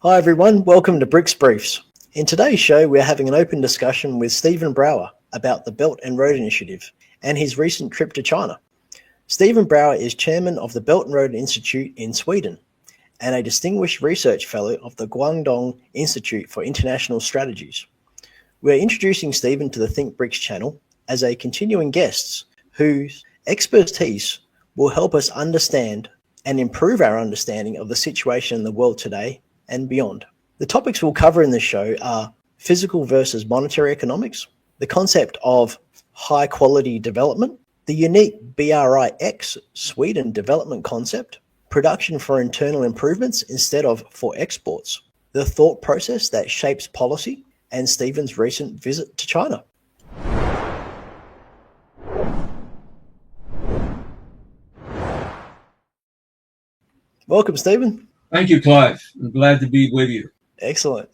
Hi everyone, welcome to BRIX Briefs. In today's show, we're having an open discussion with Stephen Brawer about the Belt and Road Initiative and his recent trip to China. Stephen Brawer is chairman of the Belt and Road Institute in Sweden and a distinguished research fellow of the Guangdong Institute for International Strategies. We're introducing Stephen to the Think BRICS channel as a continuing guest whose expertise will help us understand and improve our understanding of the situation in the world today and beyond. The topics we'll cover in this show are physical versus monetary economics, the concept of high quality development, the unique BRIX Sweden development concept, production for internal improvements instead of for exports, the thought process that shapes policy, and Stephen's recent visit to China. Welcome, Stephen. Thank you, Clive. I'm glad to be with you. Excellent.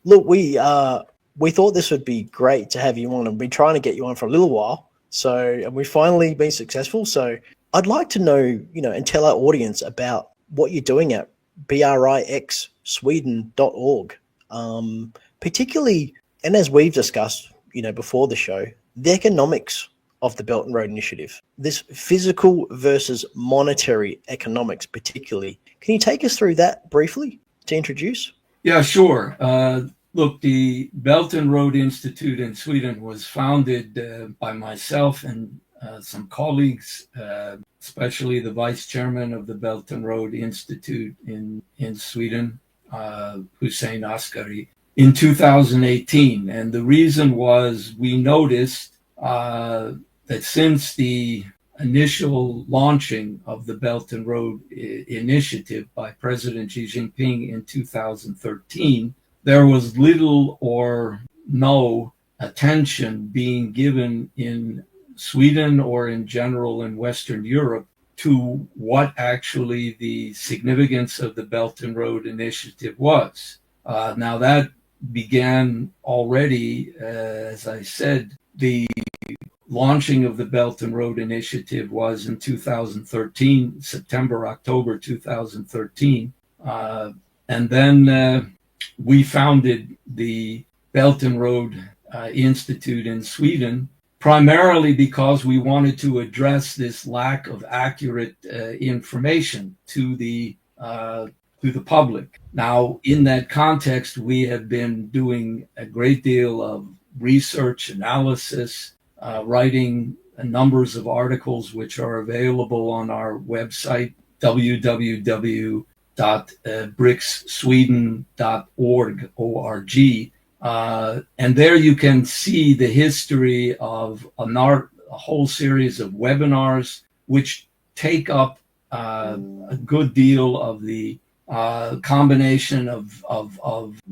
Look, we thought this would be great to have you on. I've been trying to get you on for a little while, and we've finally been successful. So I'd like to know, and tell our audience about what you're doing at brixsweden.org, particularly, and as we've discussed, before the show, the economics of the Belt and Road Initiative, this physical versus monetary economics particularly. Can you take us through that briefly to introduce? Yeah, sure. Look, the Belt and Road Institute in Sweden was founded by myself and some colleagues, especially the vice chairman of the Belt and Road Institute in Sweden, Hussein Askari, in 2018. And the reason was we noticed that since the initial launching of the Belt and Road Initiative by President Xi Jinping in 2013, there was little or no attention being given in Sweden or in general in Western Europe to what actually the significance of the Belt and Road Initiative was. Now that began already, as I said, the launching of the Belt and Road Initiative was in 2013, October 2013. And then we founded the Belt and Road Institute in Sweden, primarily because we wanted to address this lack of accurate information to the public. Now, in that context, we have been doing a great deal of research, analysis, writing numbers of articles which are available on our website, www.brixsweden.org. And there you can see the history of a whole series of webinars which take up a good deal of the combination of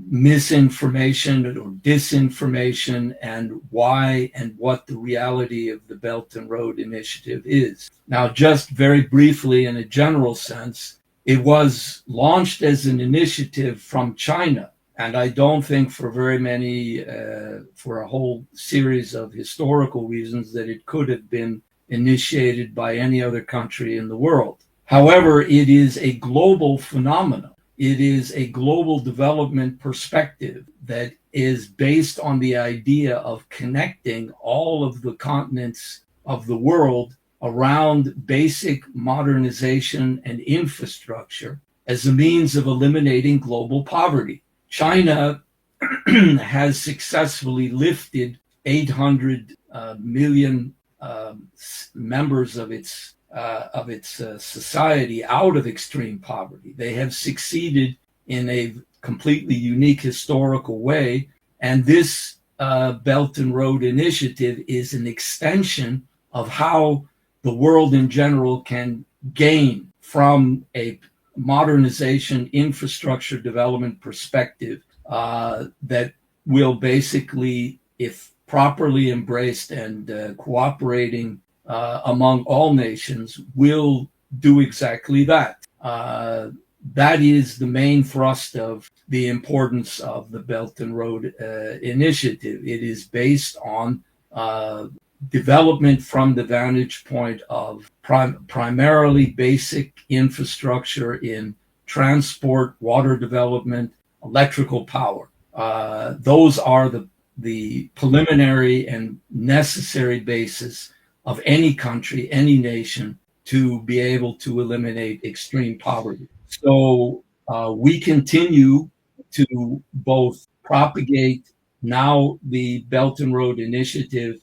misinformation or disinformation and why and what the reality of the Belt and Road Initiative is. Now, just very briefly, in a general sense, it was launched as an initiative from China. And I don't think for for a whole series of historical reasons that it could have been initiated by any other country in the world. However, it is a global phenomenon. It is a global development perspective that is based on the idea of connecting all of the continents of the world around basic modernization and infrastructure as a means of eliminating global poverty. China has successfully lifted 800 million members of its society out of extreme poverty. They have succeeded in a completely unique historical way, and this Belt and Road Initiative is an extension of how the world in general can gain from a modernization infrastructure development perspective that will basically, if properly embraced and cooperating among all nations, will do exactly that. That is the main thrust of the importance of the Belt and Road Initiative. It is based on development from the vantage point of primarily basic infrastructure in transport, water development, electrical power. Those are the preliminary and necessary basis of any country, any nation, to be able to eliminate extreme poverty. So we continue to both propagate now the Belt and Road Initiative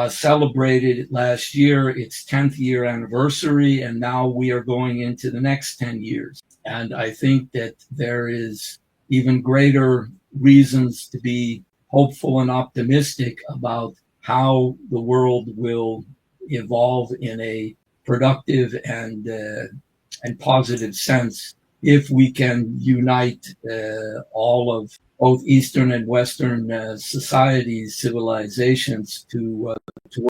celebrated last year its 10th year anniversary, and now we are going into the next 10 years. And I think that there is even greater reasons to be hopeful and optimistic about how the world will evolve in a productive and positive sense if we can unite all of both Eastern and Western societies, civilizations to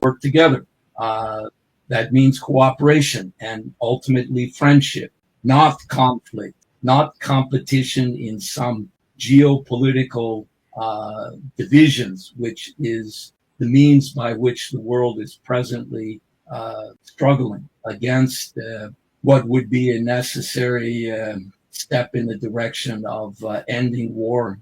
work together. That means cooperation and ultimately friendship, not conflict, not competition in some geopolitical divisions, which is the means by which the world is presently struggling against what would be a necessary step in the direction of ending war,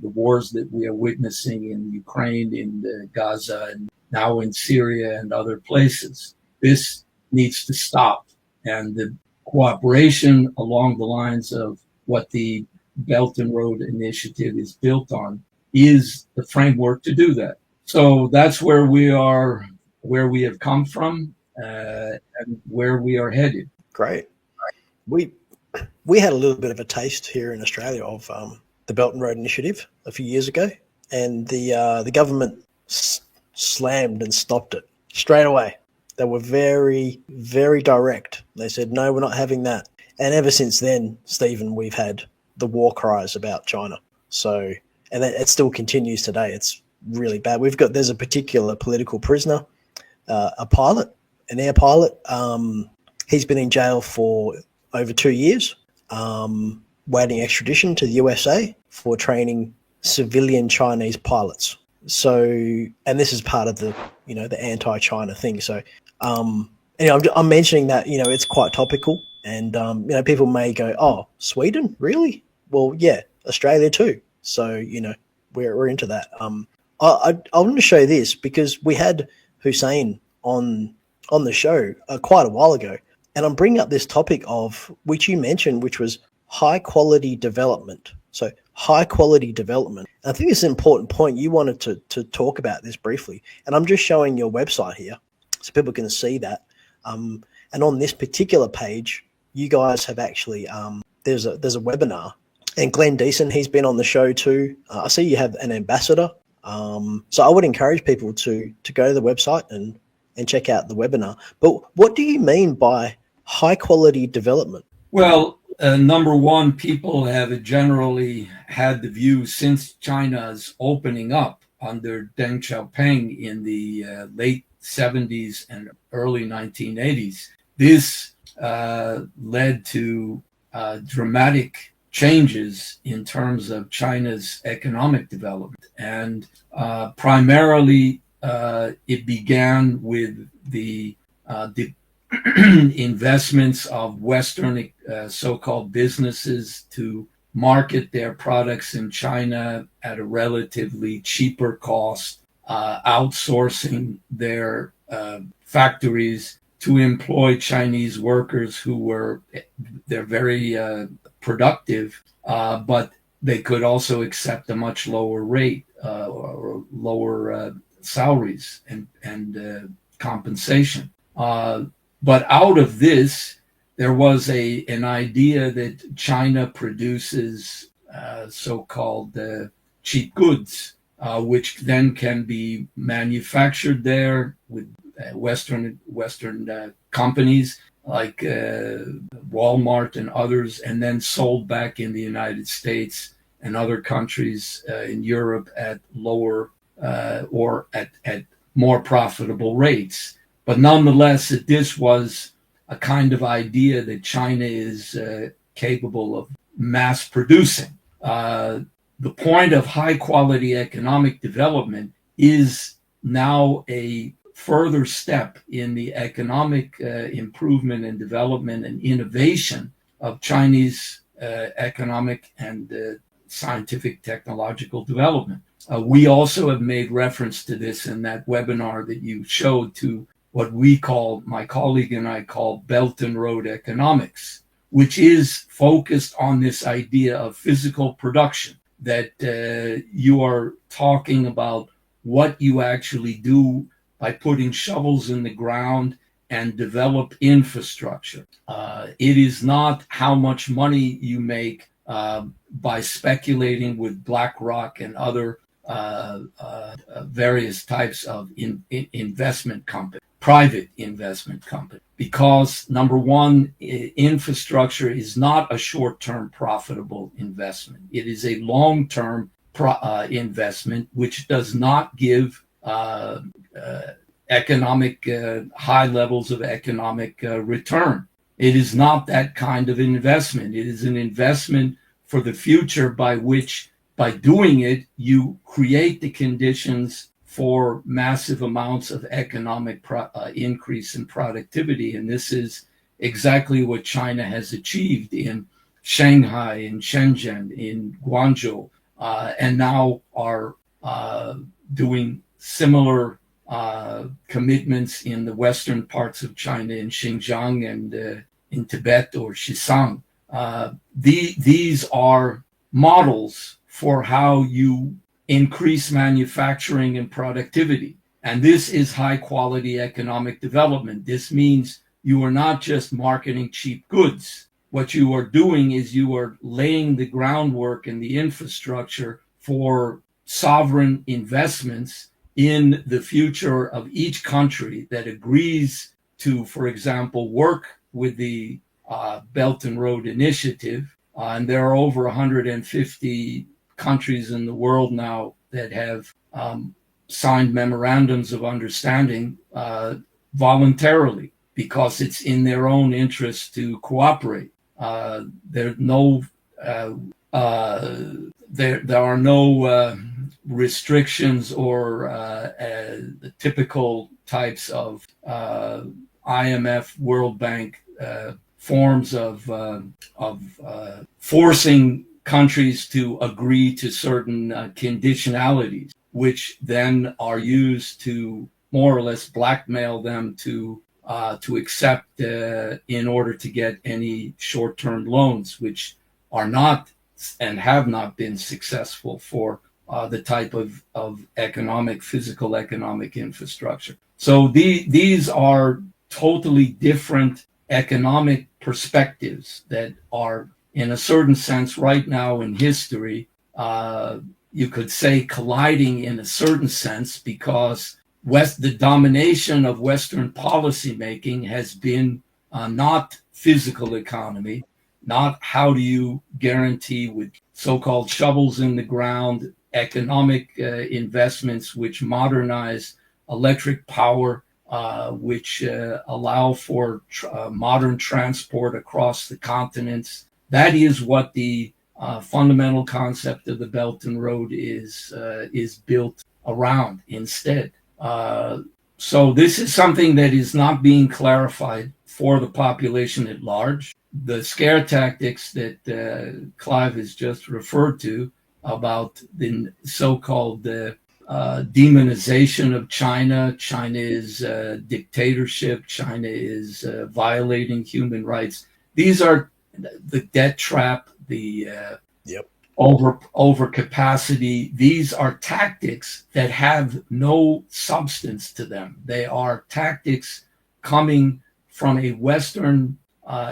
the wars that we are witnessing in Ukraine, in Gaza, and now in Syria and other places. This needs to stop. And the cooperation along the lines of what the Belt and Road Initiative is built on is the framework to do that. So that's where we are, where we have come from, and where we are headed. Great. We had a little bit of a taste here in Australia of the Belt and Road Initiative a few years ago, and the government slammed and stopped it straight away. They were very, very direct. They said, no, we're not having that. And ever since then, Stephen, we've had the war cries about China. So, and it still continues today. It's really bad. There's a particular political prisoner, a pilot, an air pilot. He's been in jail for over 2 years, waiting extradition to the USA for training civilian Chinese pilots. So, and this is part of the anti-China thing. So, I'm mentioning that, it's quite topical, and, people may go, oh, Sweden, really? Well, yeah, Australia too. So, we're into that. I want to show this because we had Hussein on the show quite a while ago, and I'm bringing up this topic of which you mentioned, which was high quality development. So high quality development. And I think it's an important point. You wanted to talk about this briefly, and I'm just showing your website here so people can see that. And on this particular page, you guys have actually there's a webinar, and Glenn Deason, he's been on the show too. I see you have an ambassador. So I would encourage people to go to the website and check out the webinar. But what do you mean by high quality development? Well, number one, people have generally had the view since China's opening up under Deng Xiaoping in the late 70s and early 1980s. This led to dramatic changes in terms of China's economic development. And primarily, it began with the investments of Western so-called businesses to market their products in China at a relatively cheaper cost, outsourcing their factories to employ Chinese workers they're very productive, but they could also accept a much lower rate or lower salaries and compensation. But out of this, there was an idea that China produces so-called cheap goods, which then can be manufactured there with Western companies like Walmart and others, and then sold back in the United States and other countries in Europe at lower or at more profitable rates. But nonetheless, this was a kind of idea that China is capable of mass producing. The point of high quality economic development is now a further step in the economic improvement and development and innovation of Chinese economic and scientific technological development. We also have made reference to this in that webinar that you showed, to what we call, my colleague and I call, Belt and Road economics, which is focused on this idea of physical production, that you are talking about what you actually do by putting shovels in the ground and develop infrastructure. It is not how much money you make by speculating with BlackRock and other various types of investment companies, private investment companies, because number one, infrastructure is not a short-term profitable investment. It is a long-term investment which does not give economic high levels of economic return. It is not that kind of investment. It is an investment for the future by which, by doing it, you create the conditions for massive amounts of economic increase in productivity. And this is exactly what China has achieved in Shanghai, in Shenzhen, in Guangzhou, and now are doing similar commitments in the western parts of China, in Xinjiang and in Tibet or Xisang. These are models for how you increase manufacturing and productivity. And this is high quality economic development. This means you are not just marketing cheap goods. What you are doing is you are laying the groundwork and the infrastructure for sovereign investments in the future of each country that agrees to, for example, work with the Belt and Road Initiative. And there are over 150 countries in the world now that have signed memorandums of understanding voluntarily, because it's in their own interest to cooperate. There are no restrictions or the typical types of IMF, World Bank forms of forcing countries to agree to certain conditionalities, which then are used to more or less blackmail them to accept in order to get any short-term loans, which are not and have not been successful for the type of physical economic infrastructure. So these are totally different economic perspectives that are, in a certain sense, right now in history, you could say colliding in a certain sense, because the domination of Western policymaking has been not physical economy, not how do you guarantee with so-called shovels in the ground economic investments which modernize electric power, which allow for modern transport across the continents. That is what the fundamental concept of the Belt and Road is built around instead. So this is something that is not being clarified for the population at large. The scare tactics that Clive has just referred to about the so-called demonization of China. China is a dictatorship. China is violating human rights. These are the debt trap, the overcapacity. These are tactics that have no substance to them. They are tactics coming from a Western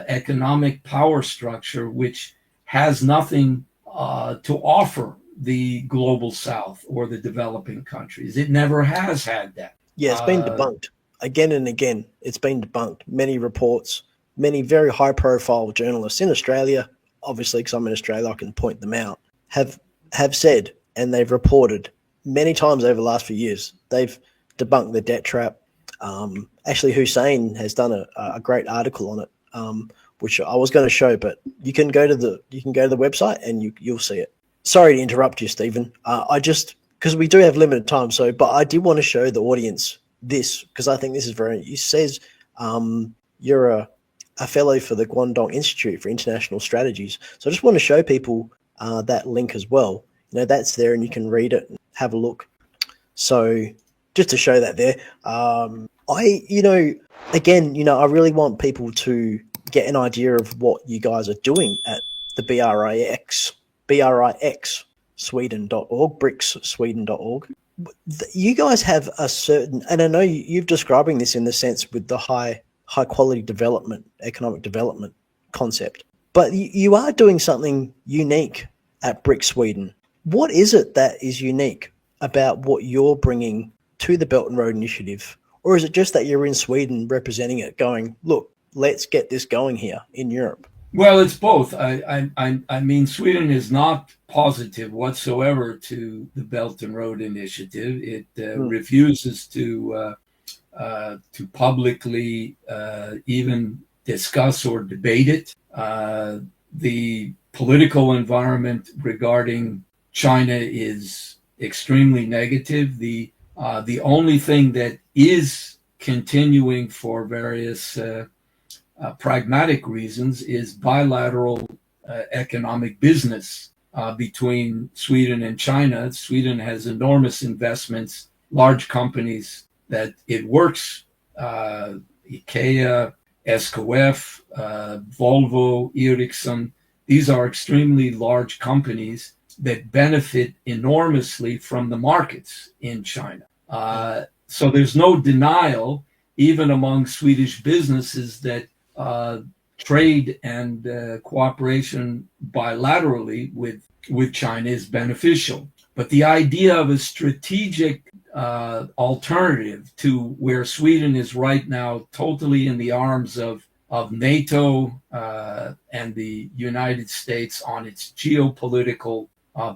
economic power structure which has nothing to offer the global South or the developing countries. It never has had that. Yeah, it's been debunked again and again. It's been debunked. Many reports, many very high-profile journalists in Australia, obviously because I'm in Australia, I can point them out, have said, and they've reported many times over the last few years, they've debunked the debt trap. Actually, Hussein has done a great article on it, which I was going to show, but you can go to the website and you'll see it. Sorry to interrupt you, Stephen. Because we do have limited time, but I did want to show the audience this, because I think this is very. It says you're a fellow for the Guangdong Institute for International Strategies. So I just want to show people that link as well. That's there, and you can read it and have a look. So just to show that there, I really want people to get an idea of what you guys are doing at the BRIX Sweden.org, BRICSSweden.org. You guys have a certain, and I know you're describing this in the sense with the high quality development, economic development concept, but you are doing something unique at BRICS Sweden. What is it that is unique about what you're bringing to the Belt and Road Initiative? Or is it just that you're in Sweden representing it, going, look, let's get this going here in Europe? Well, it's both. I mean, Sweden is not positive whatsoever to the Belt and Road Initiative. It refuses to publicly even discuss or debate it. The political environment regarding China is extremely negative. The only thing that is continuing for various pragmatic reasons is bilateral economic business between Sweden and China. Sweden has enormous investments, large companies that it works, IKEA, SKF, Volvo, Ericsson. These are extremely large companies that benefit enormously from the markets in China. So there's no denial, even among Swedish businesses, that trade and cooperation bilaterally with China is beneficial. But the idea of a strategic alternative to where Sweden is right now, totally in the arms of NATO and the United States on its geopolitical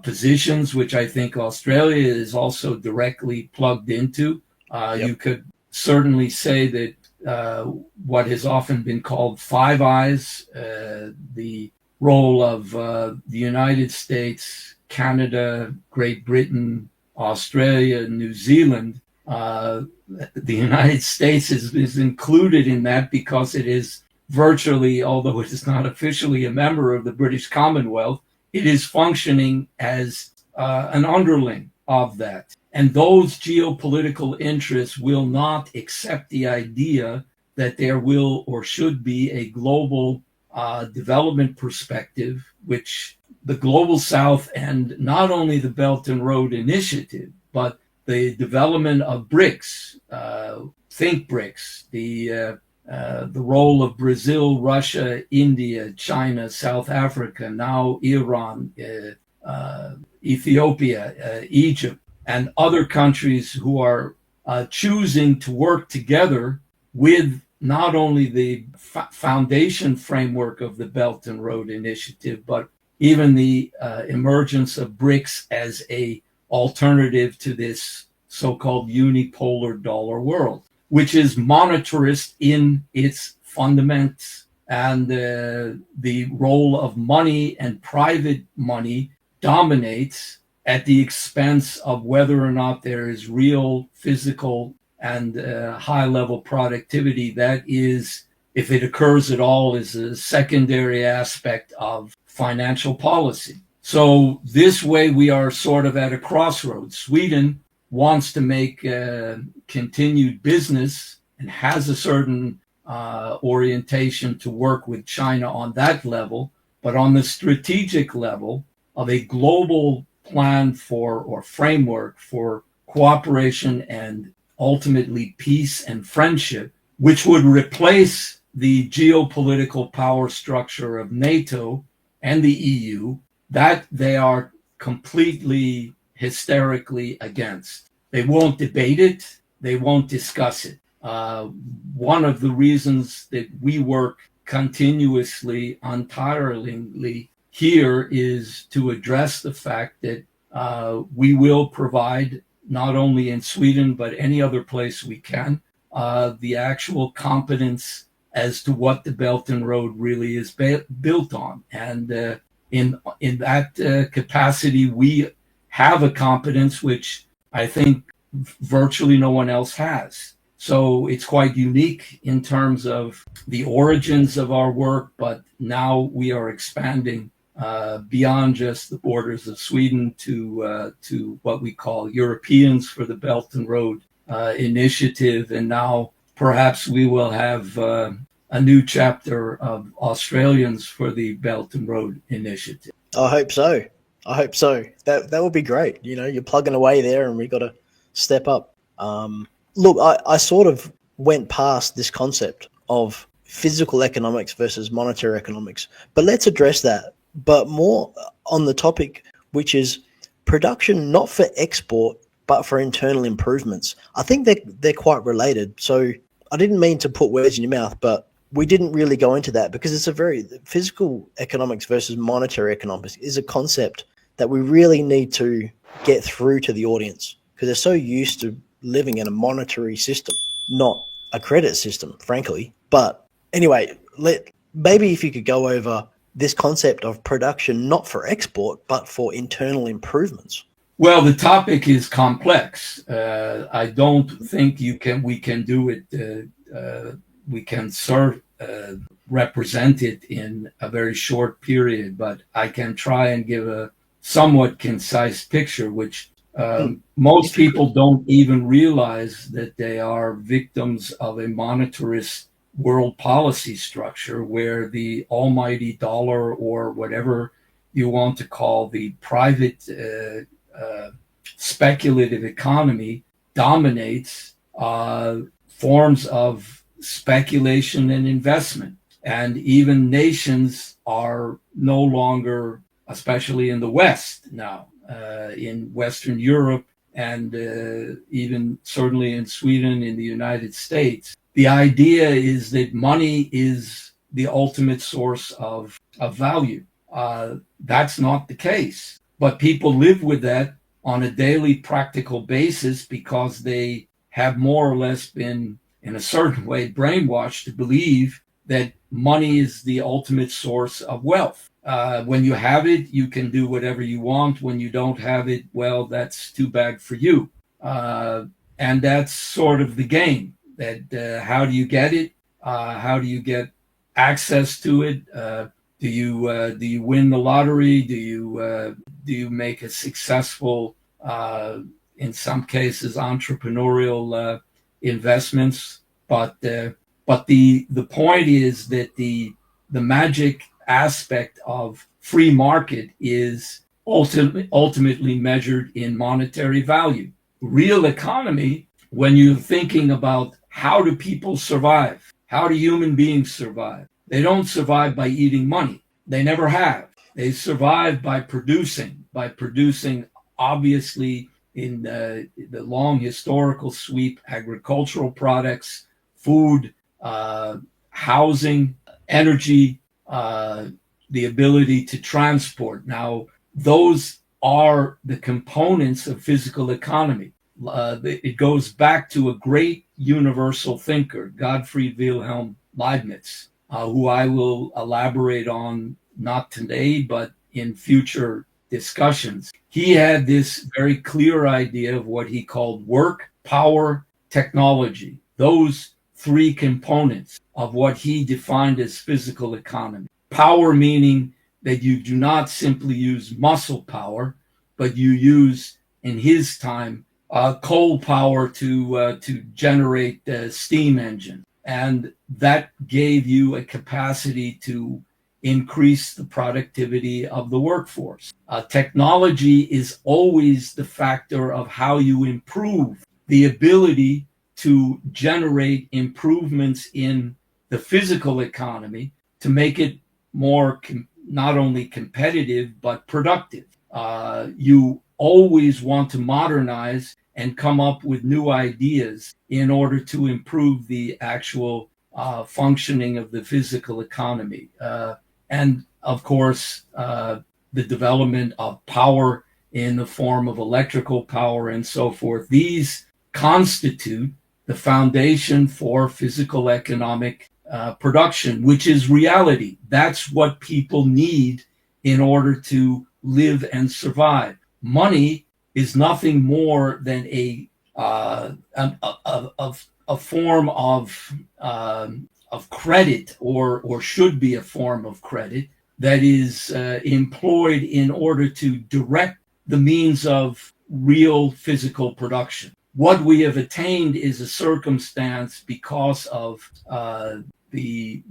positions, which I think Australia is also directly plugged into. You could certainly say that what has often been called Five Eyes, the role of the United States, Canada, Great Britain, Australia, New Zealand. The United States is included in that because it is virtually, although it is not officially a member of the British Commonwealth, it is functioning as an underling of that. And those geopolitical interests will not accept the idea that there will or should be a global development perspective, which the Global South and not only the Belt and Road Initiative, but the development of BRICS, think BRICS, the role of Brazil, Russia, India, China, South Africa, now Iran, Ethiopia, Egypt, and other countries who are choosing to work together with not only the foundation framework of the Belt and Road Initiative, but even the emergence of BRICS as a alternative to this so-called unipolar dollar world, which is monetarist in its fundamentals, and the role of money and private money dominates at the expense of whether or not there is real physical and high-level productivity. That is, if it occurs at all, is a secondary aspect of financial policy. So this way we are sort of at a crossroads. Sweden wants to make continued business and has a certain orientation to work with China on that level, but on the strategic level of a global plan for or framework for cooperation and ultimately peace and friendship, which would replace the geopolitical power structure of NATO and the EU, that they are completely hysterically against. They won't debate it. They won't discuss it. One of the reasons that we work continuously, untiringly here is to address the fact that we will provide, not only in Sweden, but any other place we can, the actual competence as to what the Belt and Road really is built on. And in that capacity, we have a competence which I think virtually no one else has. So it's quite unique in terms of the origins of our work, but now we are expanding beyond just the borders of Sweden to what we call Europeans for the Belt and Road Initiative. And now perhaps we will have a new chapter of Australians for the Belt and Road Initiative. I hope so. I hope so. That would be great. You know, you're plugging away there, and we got to step up. Look, I sort of went past this concept of physical economics versus monetary economics, but let's address that. But more on the topic, which is production not for export, but for internal improvements. I think they're quite related. So I didn't mean to put words in your mouth, but we didn't really go into that because it's a very physical economics versus monetary economics is a concept that we really need to get through to the audience because they're so used to living in a monetary system, not a credit system, frankly. But anyway, maybe if you could go over this concept of production not for export, but for internal improvements. Well, the topic is complex. I don't think we can do it. We can represent it in a very short period, but I can try and give a somewhat concise picture, which most people don't even realize that they are victims of a monetarist world policy structure where the almighty dollar, or whatever you want to call the private speculative economy, dominates forms of speculation and investment. And even nations are no longer, especially in the West now, in Western Europe, and even certainly in Sweden, in the United States, the idea is that money is the ultimate source of value. That's not the case. But people live with that on a daily practical basis because they have more or less been, in a certain way, brainwashed to believe that money is the ultimate source of wealth. When you have it, you can do whatever you want. When you don't have it, well, that's too bad for you. And that's sort of the game. That how do you get it? How do you get access to it? Do you win the lottery? Do you make a successful, in some cases, entrepreneurial investments? But the point is that the magic aspect of free market is ultimately measured in monetary value. Real economy, when you're thinking about how do people survive, how do human beings survive? They don't survive by eating money. They never have. They survive by producing obviously in the long historical sweep, agricultural products, food, housing, energy, the ability to transport. Now, those are the components of physical economy. It goes back to a great universal thinker, Gottfried Wilhelm Leibniz, who I will elaborate on not today, but in future discussions. He had this very clear idea of what he called work, power, technology. Those three components of what he defined as physical economy. Power meaning that you do not simply use muscle power, but you use, in his time, coal power to generate steam engine. And that gave you a capacity to increase the productivity of the workforce. Technology is always the factor of how you improve the ability to generate improvements in the physical economy to make it more not only competitive, but productive. You always want to modernize and come up with new ideas in order to improve the actual functioning of the physical economy. And of course, the development of power in the form of electrical power and so forth. These constitute the foundation for physical economic production, which is reality. That's what people need in order to live and survive. Money is nothing more than a a form of credit, or should be a form of credit that is employed in order to direct the means of real physical production. What we have attained is a circumstance because of the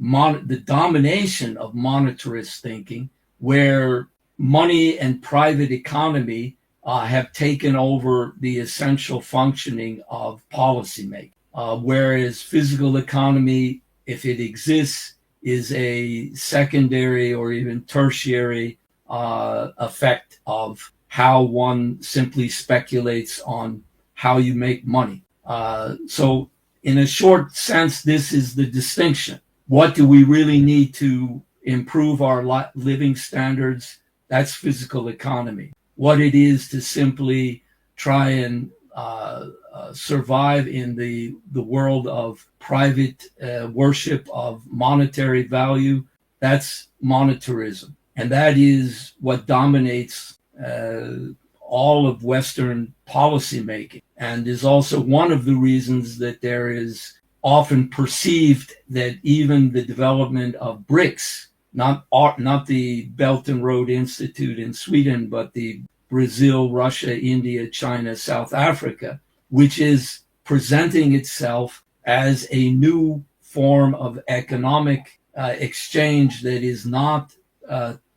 domination of monetarist thinking, where money and private economy have taken over the essential functioning of policymaking, whereas physical economy, if it exists, is a secondary or even tertiary effect of how one simply speculates on how you make money. So in a short sense, this is the distinction. What do we really need to improve our living standards? That's physical economy. What it is to simply try and survive in the world of private worship of monetary value, that's monetarism. And that is what dominates all of Western policymaking, and is also one of the reasons that there is often perceived that even the development of BRIX, not the Belt and Road Institute in Sweden, but the Brazil, Russia, India, China, South Africa, which is presenting itself as a new form of economic exchange that is not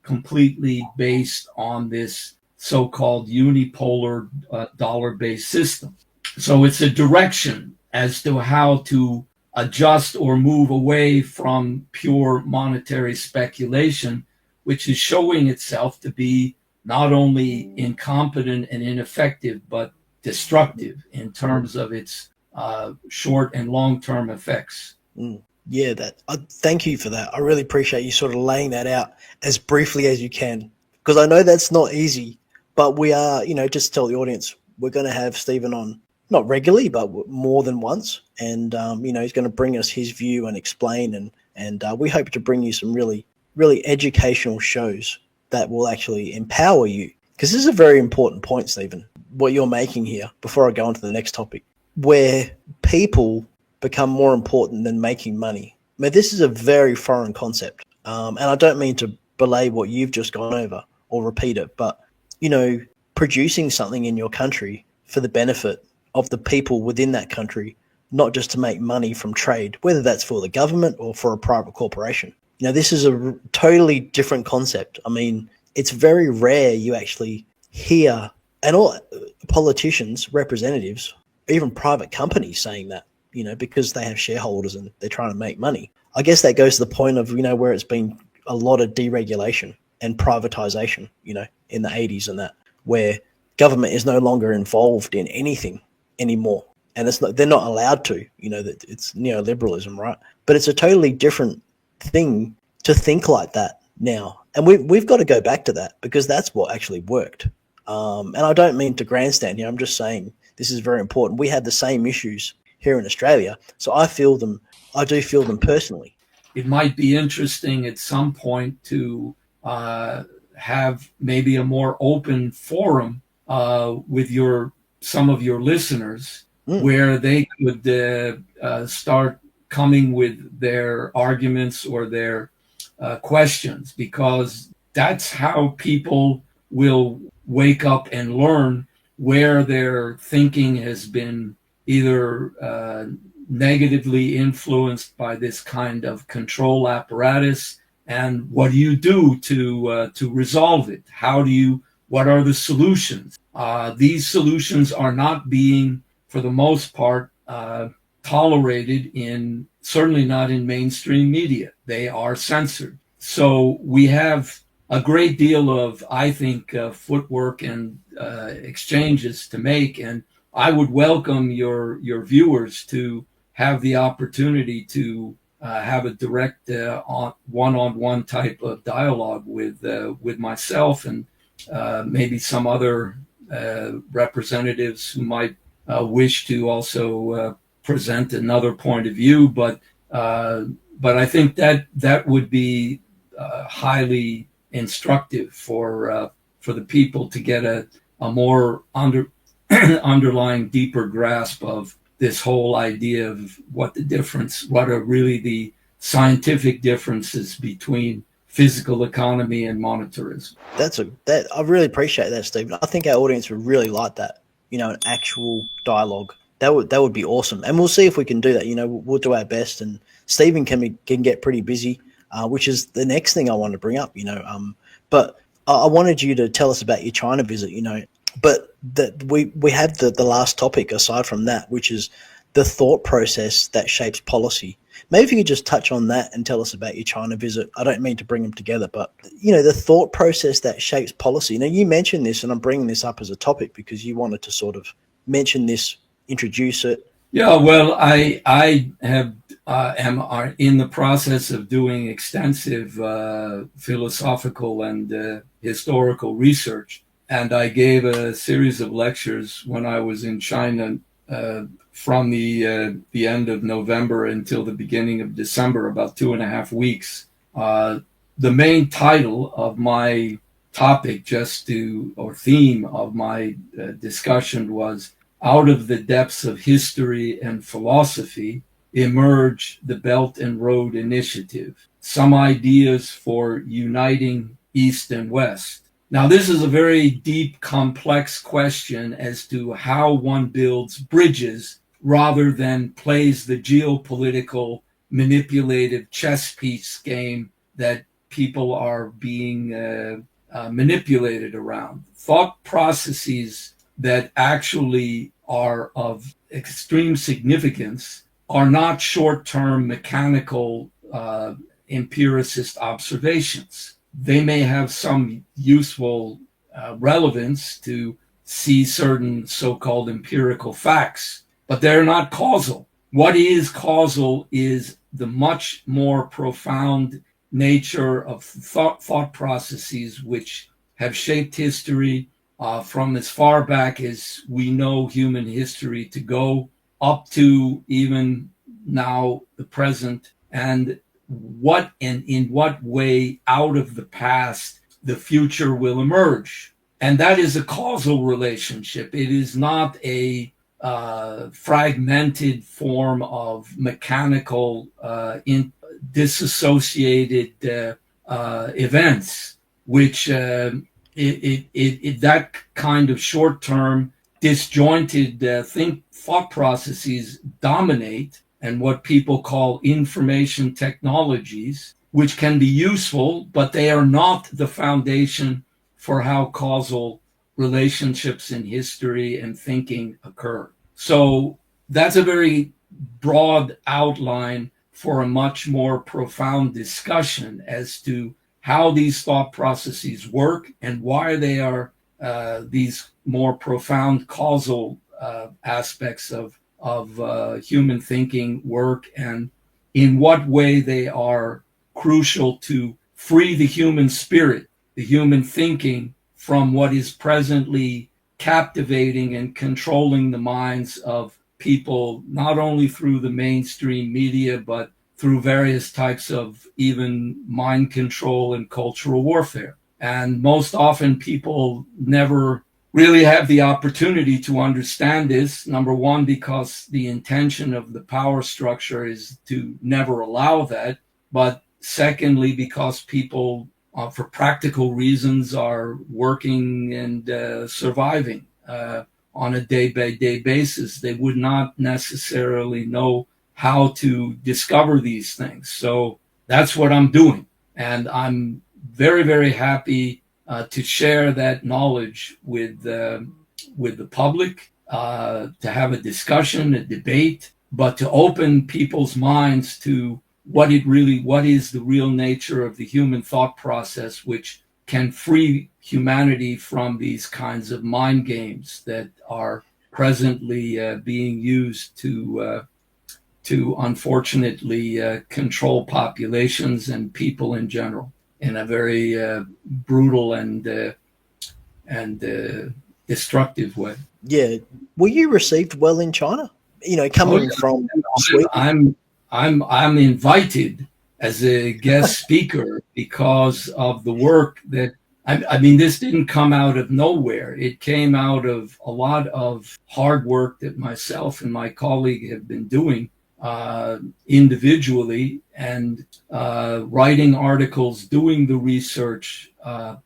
completely based on this so-called unipolar dollar-based system. So it's a direction as to how to adjust or move away from pure monetary speculation, which is showing itself to be not only incompetent and ineffective, but destructive in terms of its short and long-term effects. Yeah, thank you for that. I really appreciate you sort of laying that out as briefly as you can, because I know that's not easy. But we are, just tell the audience, we're going to have Stephen on, not regularly, but more than once. And, he's going to bring us his view and explain. And we hope to bring you some really, really educational shows that will actually empower you. Because this is a very important point, Stephen, what you're making here, before I go on to the next topic, where people become more important than making money. I mean, this is a very foreign concept. And I don't mean to belay what you've just gone over or repeat it, but producing something in your country for the benefit of the people within that country, not just to make money from trade, whether that's for the government or for a private corporation. This is a totally different concept. I mean, it's very rare you actually hear, and all politicians, representatives, even private companies saying that, because they have shareholders and they're trying to make money. I guess that goes to the point of, where it's been a lot of deregulation and privatization, in the 80s and that, where government is no longer involved in anything anymore. And they're not allowed to, that it's neoliberalism, right? But it's a totally different thing to think like that now. And we've got to go back to that, because that's what actually worked. And I don't mean to grandstand here. I'm just saying this is very important. We had the same issues here in Australia. So I do feel them personally. It might be interesting at some point to have maybe a more open forum with some of your listeners, where they could start coming with their arguments or their questions, because that's how people will wake up and learn where their thinking has been either negatively influenced by this kind of control apparatus, and what do you do to resolve it? What are the solutions? These solutions are not being, for the most part, tolerated certainly not in mainstream media. They are censored. So we have a great deal of, I think, footwork and exchanges to make, and I would welcome your viewers to have the opportunity to have a direct one-on-one type of dialogue with myself and maybe some other representatives who might wish to also present another point of view. But I think that would be highly instructive for the people to get a more underlying, deeper grasp of this whole idea of what are really the scientific differences between physical economy and monetarism. I really appreciate that, Stephen. I think our audience would really like that. An actual dialogue. That would be awesome, and we'll see if we can do that. We'll do our best, and Stephen can get pretty busy, which is the next thing I want to bring up. But I wanted you to tell us about your China visit. But that we have the last topic aside from that, which is the thought process that shapes policy. Maybe if you could just touch on that and tell us about your China visit. I don't mean to bring them together, but the thought process that shapes policy. Now, you mentioned this, and I'm bringing this up as a topic because you wanted to sort of mention this, introduce it. Yeah, well, I have am in the process of doing extensive philosophical and historical research, and I gave a series of lectures when I was in China from the end of November until the beginning of December, about 2.5 weeks. The main title of my topic, or theme of my discussion was, "Out of the depths of history and philosophy emerge the Belt and Road Initiative, some ideas for uniting East and West." Now, this is a very deep, complex question as to how one builds bridges rather than plays the geopolitical, manipulative chess piece game that people are being manipulated around. Thought processes that actually are of extreme significance are not short-term mechanical empiricist observations. They may have some useful relevance to see certain so-called empirical facts, but they're not causal. What is causal is the much more profound nature of thought processes which have shaped history from as far back as we know human history to go, up to even now, the present, and in what way out of the past the future will emerge. And that is a causal relationship. It is not a fragmented form of mechanical, disassociated events, which that kind of short-term, disjointed thought processes dominate, and what people call information technologies, which can be useful, but they are not the foundation for how causal relationships in history and thinking occur. So that's a very broad outline for a much more profound discussion as to how these thought processes work and why they are these more profound causal aspects of human thinking work, and in what way they are crucial to free the human spirit, the human thinking, from what is presently captivating and controlling the minds of people, not only through the mainstream media, but through various types of even mind control and cultural warfare. And most often people never really have the opportunity to understand this. Number one, because the intention of the power structure is to never allow that. But secondly, because people, for practical reasons, are working and surviving on a day-by-day basis. They would not necessarily know how to discover these things. So that's what I'm doing. And I'm very, very happy to share that knowledge with the public, to have a discussion, a debate, but to open people's minds to what is the real nature of the human thought process, which can free humanity from these kinds of mind games that are presently being used to unfortunately control populations and people in general in a very brutal and destructive way. Yeah, were you received well in China? Coming from Sweden. I'm invited as a guest speaker because of the work that I mean, this didn't come out of nowhere. It came out of a lot of hard work that myself and my colleague have been doing individually, and writing articles, doing the research,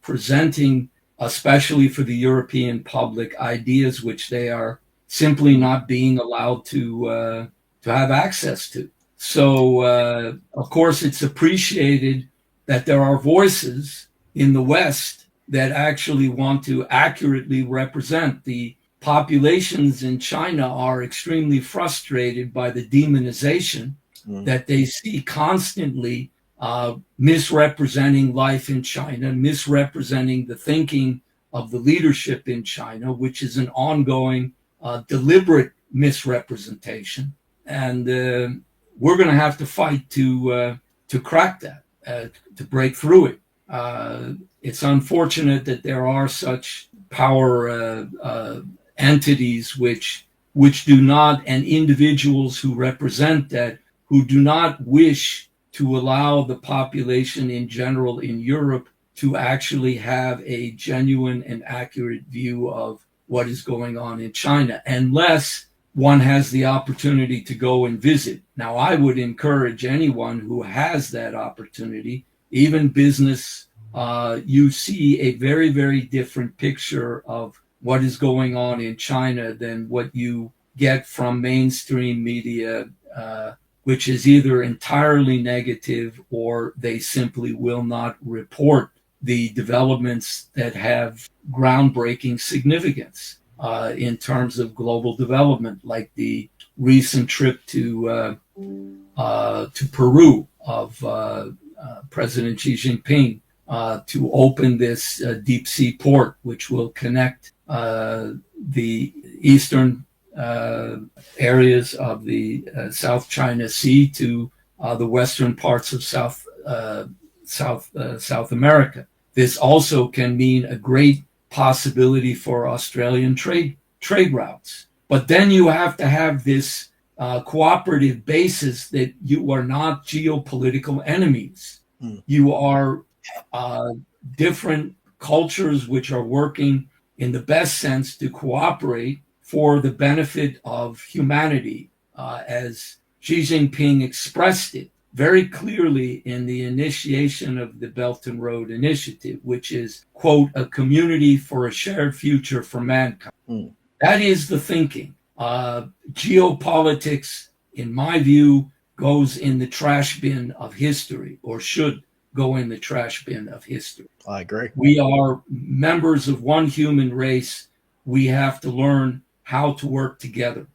presenting, especially for the European public, ideas which they are simply not being allowed to have access to. So, of course, it's appreciated that there are voices in the West that actually want to accurately represent. The populations in China are extremely frustrated by the demonization that they see constantly, misrepresenting life in China, misrepresenting the thinking of the leadership in China, which is an ongoing, deliberate misrepresentation. And we're going to have to fight to crack that, to break through it. It's unfortunate that there are such power entities which do not, and individuals who represent that, who do not wish to allow the population in general in Europe to actually have a genuine and accurate view of what is going on in China, unless one has the opportunity to go and visit. Now, I would encourage anyone who has that opportunity, even business, you see a very, very different picture of what is going on in China than what you get from mainstream media, which is either entirely negative or they simply will not report the developments that have groundbreaking significance in terms of global development, like the recent trip to Peru of President Xi Jinping to open this deep sea port, which will connect the eastern areas of the South China Sea to the western parts of South America. This also can mean a great possibility for Australian trade routes. But then you have to have this cooperative basis that you are not geopolitical enemies. You are different cultures which are working in the best sense to cooperate for the benefit of humanity, as Xi Jinping expressed it very clearly in the initiation of the Belt and Road Initiative, which is, quote, a community for a shared future for mankind. That is the thinking. Geopolitics, in my view, goes in the trash bin of history, or should go in the trash bin of history. I agree. We are members of one human race. We have to learn how to work together,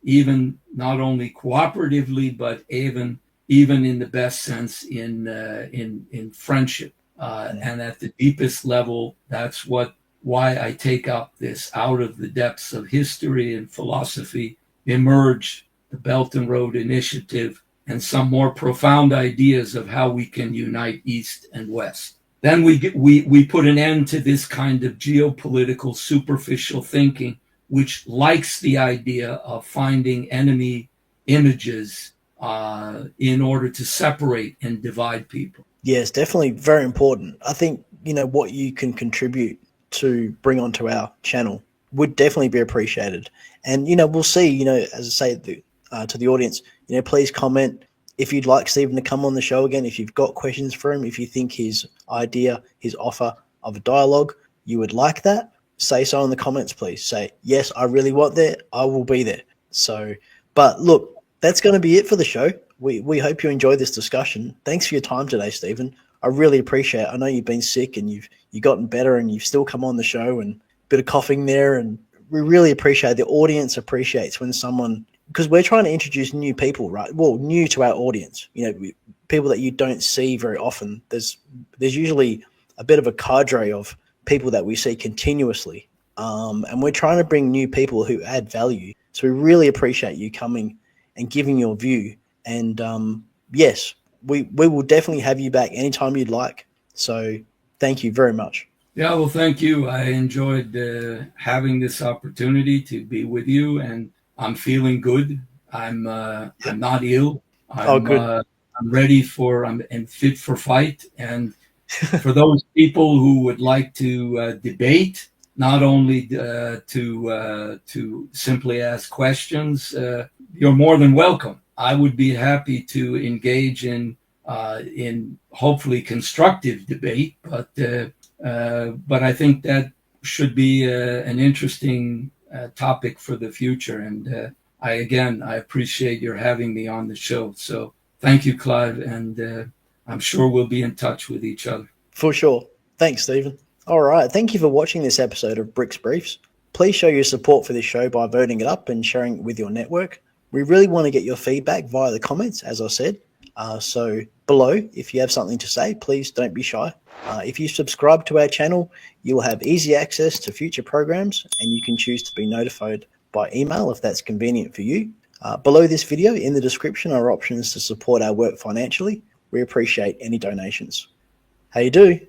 even not only cooperatively, but even in the best sense in friendship. And at the deepest level, that's why I take up this. Out of the depths of history and philosophy emerge the Belt and Road Initiative and some more profound ideas of how we can unite East and West. Then we put an end to this kind of geopolitical superficial thinking, which likes the idea of finding enemy images in order to separate and divide people. Yes, definitely very important. I think, what you can contribute to bring onto our channel would definitely be appreciated. And, we'll see, as I say to the audience, please comment if you'd like Stephen to come on the show again, if you've got questions for him, if you think his idea, his offer of a dialogue, you would like that, say so in the comments, please. Say, yes, I really want that. I will be there. So, but look, that's going to be it for the show. We hope you enjoyed this discussion. Thanks for your time today, Stephen. I really appreciate it. I know you've been sick and you've gotten better and you've still come on the show, and a bit of coughing there. And we really appreciate, the audience appreciates when someone, because we're trying to introduce new people, right? Well, new to our audience, people that you don't see very often. There's usually a bit of a cadre of people that we see continuously. And we're trying to bring new people who add value. So we really appreciate you coming and giving your view. And yes, we will definitely have you back anytime you'd like. So thank you very much. Yeah, well, thank you. I enjoyed having this opportunity to be with you, and I'm feeling good. I'm not ill. I'm good. I'm ready I'm fit for fight, and for those people who would like to debate, not only to simply ask questions, you're more than welcome. I would be happy to engage in hopefully constructive debate, but I think that should be an interesting topic for the future. And I appreciate your having me on the show. So thank you, Clive, and I'm sure we'll be in touch with each other. For sure. Thanks, Stephen. All right. Thank you for watching this episode of BRIX Briefs. Please show your support for this show by voting it up and sharing it with your network. We really want to get your feedback via the comments, as I said. So below, if you have something to say, please don't be shy. If you subscribe to our channel, you will have easy access to future programs, and you can choose to be notified by email if that's convenient for you. Below this video, in the description, are options to support our work financially. We appreciate any donations. How you do?